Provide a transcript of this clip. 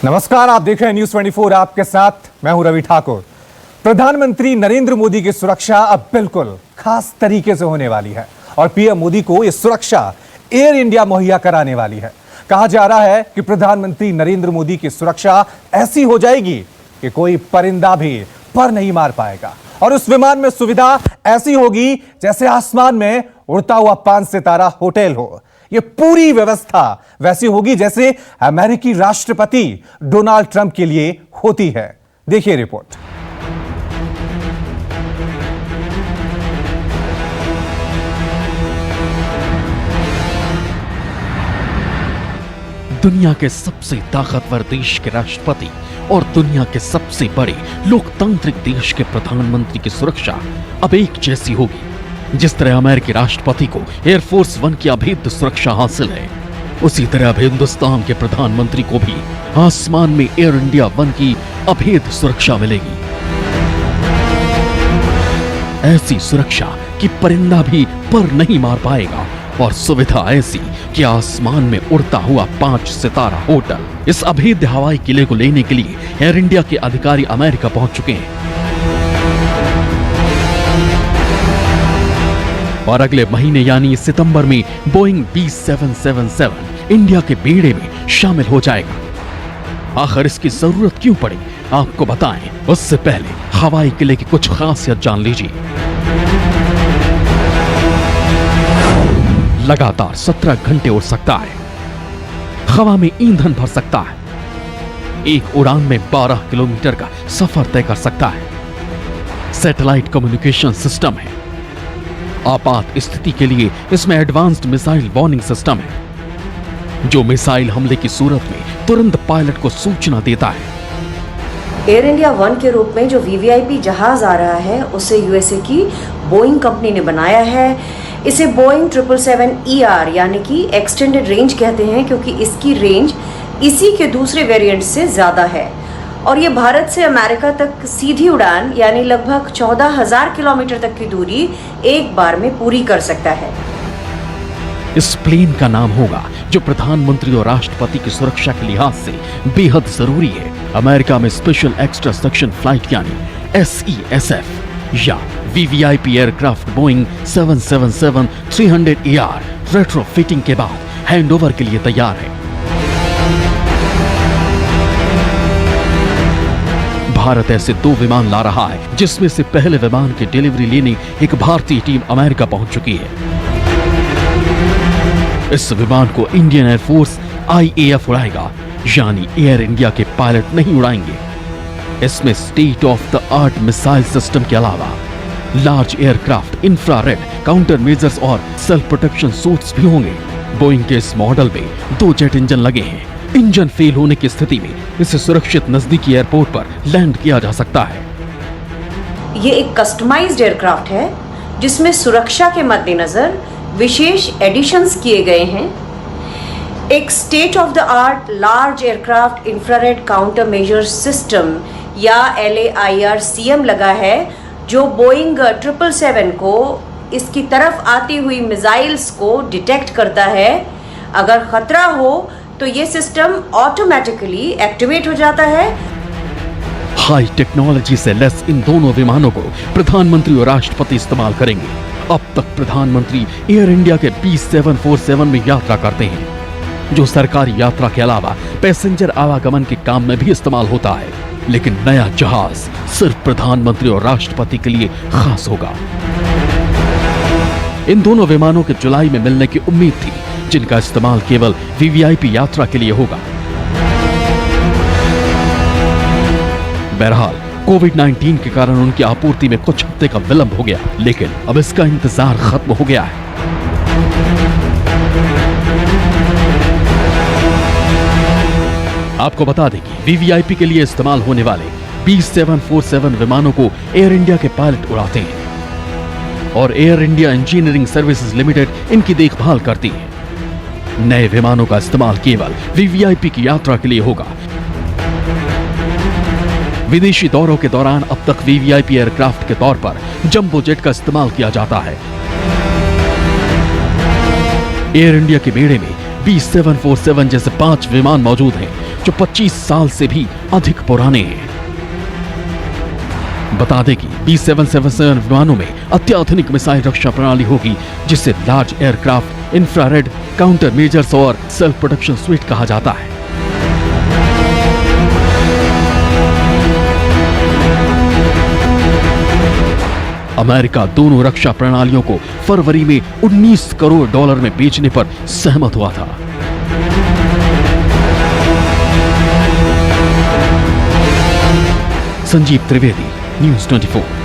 नमस्कार, आप देख रहे हैं न्यूज 24। आपके साथ मैं हूं रवि ठाकुर। प्रधानमंत्री नरेंद्र मोदी की सुरक्षा अब बिल्कुल खास तरीके से होने वाली है और पीएम मोदी को यह सुरक्षा एयर इंडिया मुहैया कराने वाली है। कहा जा रहा है कि प्रधानमंत्री नरेंद्र मोदी की सुरक्षा ऐसी हो जाएगी कि कोई परिंदा भी पर नहीं मार पाएगा और उस विमान में सुविधा ऐसी होगी जैसे आसमान में उड़ता हुआ 5 सितारा होटल हो। यह पूरी व्यवस्था वैसी होगी जैसे अमेरिकी राष्ट्रपति डोनाल्ड ट्रंप के लिए होती है। देखिए रिपोर्ट। दुनिया के सबसे ताकतवर देश के राष्ट्रपति और दुनिया के सबसे बड़े लोकतांत्रिक देश के प्रधानमंत्री की सुरक्षा अब एक जैसी होगी। जिस तरह अमेरिकी राष्ट्रपति को एयरफोर्स वन की अभेद्य सुरक्षा हासिल है, उसी तरह अब हिंदुस्तान के प्रधानमंत्री को भी आसमान में एयर इंडिया वन की अभेद्य सुरक्षा मिलेगी। ऐसी सुरक्षा कि परिंदा भी पर नहीं मार पाएगा और सुविधा ऐसी कि आसमान में उड़ता हुआ 5 सितारा होटल। इस अभेद्य हवाई किले को लेने के लिए एयर इंडिया के अधिकारी अमेरिका पहुंच चुके हैं और अगले महीने यानी सितंबर में बोइंग B777 इंडिया के बेड़े में शामिल हो जाएगा। आखिर इसकी जरूरत क्यों पड़ी, आपको बताएं उससे पहले हवाई किले की कुछ खासियत जान लीजिए। लगातार 17 घंटे उड़ सकता है, हवा में ईंधन भर सकता है, एक उड़ान में 12 किलोमीटर का सफर तय कर सकता है। सैटेलाइट कम्युनिकेशन सिस्टम है। आपात स्थिति के लिए इसमें एडवांस्ड मिसाइल वार्निंग सिस्टम है, जो मिसाइल हमले की सूरत में तुरंत पायलट को सूचना देता है। एयर इंडिया वन के रूप में जो वीवीआईपी जहाज आ रहा है, उसे यूएसए की बोइंग कंपनी ने बनाया है। इसे बोइंग 777ER यानी कि एक्सटेंडेड रेंज कहते हैं, क्योंकि इसकी रेंज इसी के दूसरे वेरिएंट से ज़्यादा है और ये भारत से अमेरिका तक सीधी उड़ान यानी लगभग 14,000 किलोमीटर तक की दूरी एक बार में पूरी कर सकता है। इस प्लेन का नाम होगा जो प्रधानमंत्री और राष्ट्रपति की सुरक्षा के लिहाज से बेहद जरूरी है। अमेरिका में स्पेशल एक्स्ट्रा सेक्शन फ्लाइट यानी SESF या VVIP aircraft Boeing 777-300ER retrofitting के बाद हैंडओवर के लिए तैयार है। भारत ऐसे 2 विमान ला रहा है, जिसमें से पहले विमान की डिलीवरी लेने एक भारतीय टीम अमेरिका पहुंच चुकी है। इस विमान को इंडियन एयरफोर्स IAF उड़ाएगा, यानी एयर इंडिया के पायलट नहीं उड़ाएंगे। इसमें state of the art missile system के अलावा large aircraft, infrared counter measures और सेल्फ प्रोटेक्शन सूट्स भी होंगे। बोइंग के इस मॉडल में 2 जेट इंजन लगे हैं। इंजन फेल होने की स्थिति में इसे सुरक्षित नजदीकी एयरपोर्ट पर लैंड किया जा सकता है। ये एक कस्टमाइज्ड एयरक्राफ्ट है जिसमें सुरक्षा के मद्देनजर विशेष एडिशंस किए गए हैं। एक state of the art large aircraft infrared counter measure system या LAIRCM लगा है, जो बोइंग 777 को इसकी तरफ आती हुई मिसाइल्स को डिटेक्ट करता है। अगर खतरा हो तो ये सिस्टम ऑटोमेटिकली एक्टिवेट हो जाता है। हाई टेक्नोलॉजी से लैस इन दोनों विमानों को प्रधानमंत्री और राष्ट्रपति इस्तेमाल करेंगे। अब तक प्रधानमंत्री एयर इंडिया के B747 में यात्रा करते हैं, जो सरकारी यात्रा के अलावा पैसेंजर आवागमन के काम में भी इस्तेमाल होता है। लेकिन नया जहाज सिर्फ प्रधानमंत्री और राष्ट्रपति के लिए खास होगा। इन दोनों विमानों के जुलाई में मिलने की उम्मीद थी, जिनका इस्तेमाल केवल वीवीआईपी यात्रा के लिए होगा। बहरहाल कोविड-19 के कारण उनकी आपूर्ति में कुछ हफ्ते का विलंब हो गया, लेकिन अब इसका इंतजार खत्म हो गया है। आपको बता दें कि वीवीआईपी के लिए इस्तेमाल होने वाले B747 विमानों को एयर इंडिया के पायलट उड़ाते हैं और air India engineering services limited इनकी देखभाल करती है। नए विमानों का इस्तेमाल केवल वीवीआईपी की यात्रा के लिए होगा। विदेशी दौरों के दौरान अब तक वीवीआईपी एयरक्राफ्ट के तौर पर जंबो जेट का इस्तेमाल किया जाता है। एयर इंडिया के बेड़े में B747 जैसे 5 विमान मौजूद हैं जो 25 साल से भी अधिक पुराने हैं। बता दें कि B777 विमानों में अत्याधुनिक मिसाइल रक्षा प्रणाली होगी जिसे large aircraft infrared counter measures और सेल्फ प्रोटेक्शन स्वीट कहा जाता है। अमेरिका दोनों रक्षा प्रणालियों को फरवरी में $19 करोड़ में बेचने पर सहमत हुआ था। संजीव त्रिवेदी, न्यूज़ 24।